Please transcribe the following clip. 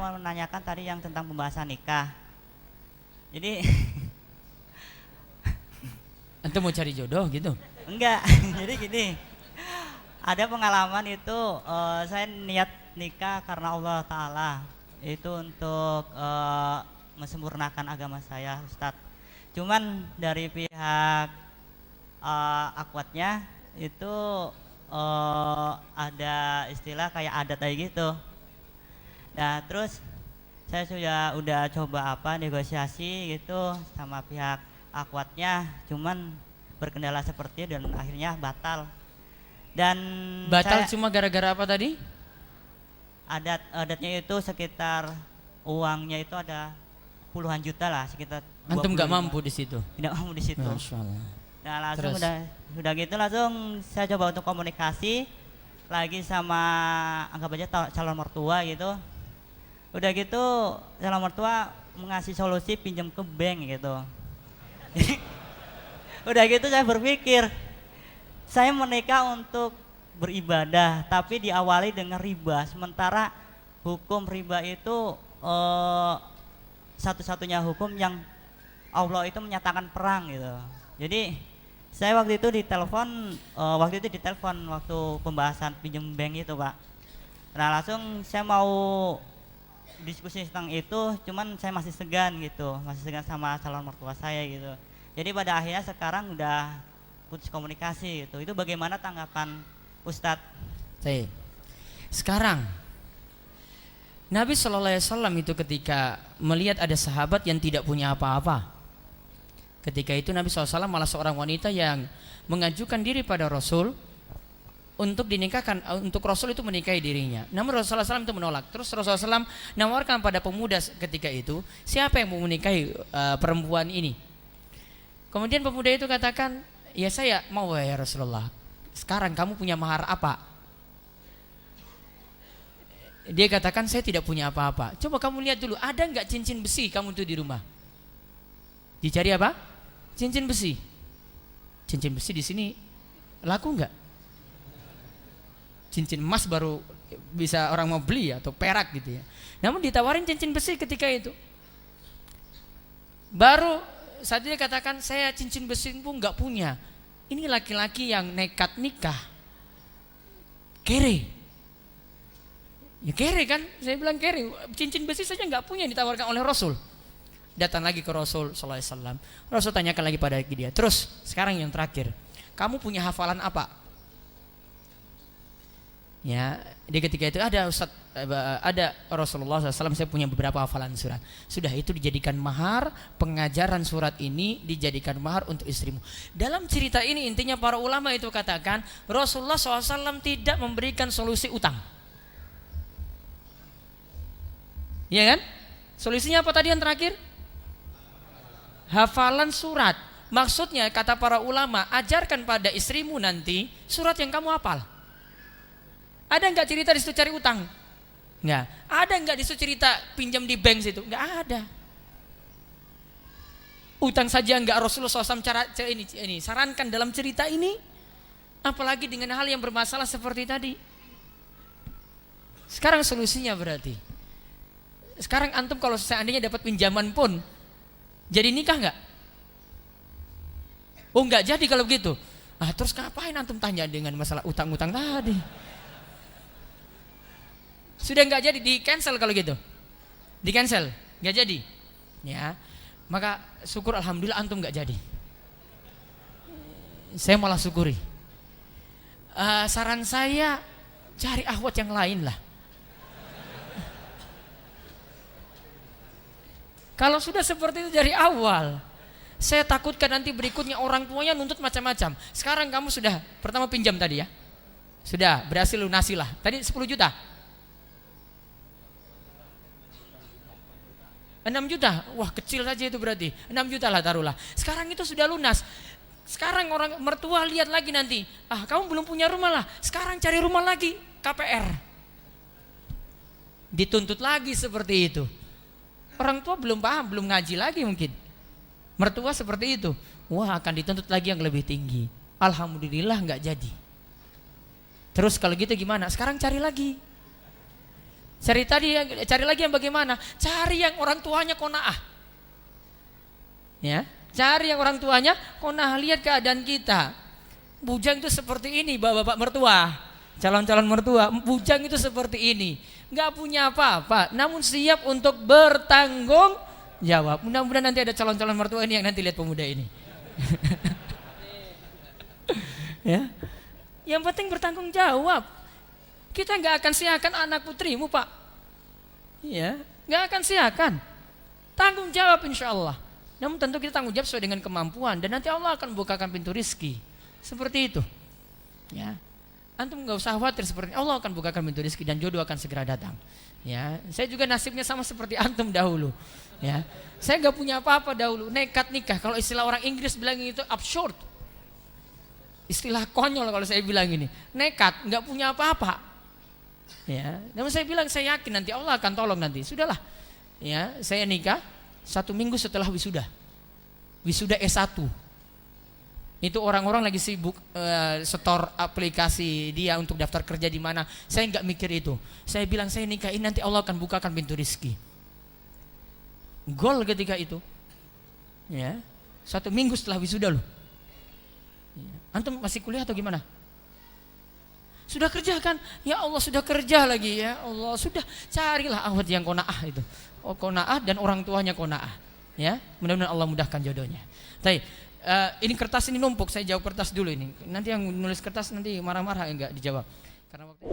mau menanyakan tadi yang tentang pembahasan nikah. Jadi Antum mau cari jodoh gitu? enggak, jadi gini. Ada pengalaman itu saya niat nikah karena Allah Ta'ala. Itu untuk mesempurnakan agama saya, Ustadz. Cuman dari pihak akwatnya itu ada istilah kayak adat kayak gitu. Nah terus saya udah coba negosiasi gitu sama pihak akwatnya, cuman berkendala seperti itu dan akhirnya batal. Dan Batal saya cuma gara-gara apa tadi? adatnya itu sekitar uangnya itu ada puluhan juta lah, sekitar Antum nggak 25. mampu di situ. Tidak mampu di situ. Masya Allah. Nah langsung Terus? udah gitu langsung saya coba untuk komunikasi lagi sama anggap aja calon mertua gitu. Udah gitu calon mertua mengasih solusi pinjam ke bank gitu. Udah gitu saya berpikir saya menikah untuk beribadah tapi diawali dengan riba, sementara hukum riba itu satu-satunya hukum yang Allah itu menyatakan perang gitu. Jadi saya waktu itu ditelepon waktu pembahasan pinjam bank itu Pak. Nah langsung saya mau diskusi tentang itu, cuman saya masih segan gitu, masih segan sama calon mertua saya gitu. Jadi pada akhirnya sekarang udah putus komunikasi gitu. Itu bagaimana tanggapan Ustadz? Baik. Sekarang Nabi Shallallahu Alaihi Wasallam itu ketika melihat ada sahabat yang tidak punya apa-apa, ketika itu Nabi SAW malah seorang wanita yang mengajukan diri pada Rasul untuk dinikahkan, untuk Rasul itu menikahi dirinya. Namun Rasulullah SAW itu menolak. Terus Rasulullah SAW nawarkan pada pemuda ketika itu, siapa yang mau menikahi perempuan ini? Kemudian pemuda itu katakan, ya saya mau ya Rasulullah. Sekarang kamu punya mahar apa? Dia katakan saya tidak punya apa-apa. Coba kamu lihat dulu, ada nggak cincin besi kamu tuh di rumah? Dicari apa? Cincin besi. Cincin besi di sini laku nggak? Cincin emas baru bisa orang mau beli atau perak gitu ya. Namun ditawarin cincin besi ketika itu. Baru saat dia katakan saya cincin besi pun nggak punya. Ini laki-laki yang nekat nikah. Kere. Ya kere kan? Saya bilang kere. Cincin besi saja nggak punya ditawarkan oleh Rasul. Datang lagi ke Rasul Sallallahu Alaihi Wasallam. Rasul tanyakan lagi pada dia. Terus sekarang yang terakhir, kamu punya hafalan apa? Ya, di ketika itu ada Rasulullah SAW, saya punya beberapa hafalan surat. Sudah itu dijadikan mahar, pengajaran surat ini dijadikan mahar untuk istrimu. Dalam cerita ini intinya para ulama itu katakan Rasulullah SAW tidak memberikan solusi utang. Ya kan? Solusinya apa tadi yang terakhir? Hafalan surat. Maksudnya kata para ulama, ajarkan pada istrimu nanti surat yang kamu hafal. Ada enggak cerita di situ cari utang? Enggak. Ada enggak di situ cerita pinjam di bank situ? Enggak ada. Utang saja enggak Rasulullah SAW ini sarankan dalam cerita ini, apalagi dengan hal yang bermasalah seperti tadi. Sekarang solusinya berarti, sekarang antum kalau seandainya dapat pinjaman pun jadi nikah enggak? Oh enggak jadi kalau begitu. Ah terus ngapain antum tanya dengan masalah utang-utang tadi? Sudah enggak jadi, di cancel kalau gitu. Di cancel, enggak jadi. Ya. Maka syukur alhamdulillah antum enggak jadi. Saya malah syukuri. Saran saya cari ahwat yang lain lah. Kalau sudah seperti itu dari awal, saya takutkan nanti berikutnya orang tuanya nuntut macam-macam. Sekarang kamu sudah pertama pinjam tadi ya, sudah berhasil lunasi lah. Tadi 10 juta, 6 juta, wah kecil saja itu berarti 6 juta lah taruhlah. Sekarang itu sudah lunas. Sekarang orang mertua lihat lagi nanti, kamu belum punya rumah lah, sekarang cari rumah lagi, KPR. Dituntut lagi seperti itu. Orang tua belum paham, belum ngaji lagi mungkin. Mertua seperti itu, wah akan dituntut lagi yang lebih tinggi. Alhamdulillah nggak jadi. Terus kalau gitu gimana? Sekarang cari lagi. Cari lagi yang bagaimana? Cari yang orang tuanya qanaah. Ya, cari yang orang tuanya qanaah. Lihat keadaan kita. Bujang itu seperti ini, bapak-bapak mertua, calon-calon mertua. Bujang itu seperti ini, nggak punya apa-apa, namun siap untuk bertanggung jawab. Mudah-mudahan nanti ada calon-calon mertua ini yang nanti lihat pemuda ini. Ya, yang penting bertanggung jawab. Kita nggak akan siakan anak putrimu, Pak. Ya, nggak akan siakan. Tanggung jawab insya Allah. Namun tentu kita tanggung jawab sesuai dengan kemampuan dan nanti Allah akan bukakan pintu rizki. Seperti itu. Ya. Antum nggak usah khawatir seperti Allah akan bukakan pintu rizki dan jodoh akan segera datang. Ya, saya juga nasibnya sama seperti antum dahulu. Ya, saya nggak punya apa-apa dahulu, nekat nikah. Kalau istilah orang Inggris bilang itu absurd. Istilah konyol kalau saya bilang ini, nekat, nggak punya apa-apa. Ya, namun saya bilang saya yakin nanti Allah akan tolong nanti. Sudahlah. Ya, saya nikah 1 minggu setelah wisuda S1. Itu orang-orang lagi sibuk setor aplikasi dia untuk daftar kerja di mana. Saya nggak mikir itu. Saya bilang saya nikahin nanti Allah akan bukakan pintu rizki. Gol ketika itu. Ya, 1 minggu setelah wisuda loh. Ya. Antum masih kuliah atau gimana? Sudah kerja kan? Ya Allah sudah kerja lagi ya Allah. Sudah carilah awat yang qanaah itu. Oh, qanaah dan orang tuanya qanaah. Ya, mudah-mudahan Allah mudahkan jodohnya. Baik. Ini kertas ini numpuk, saya jawab kertas dulu ini. Nanti yang nulis kertas nanti marah-marah enggak dijawab. Karena waktu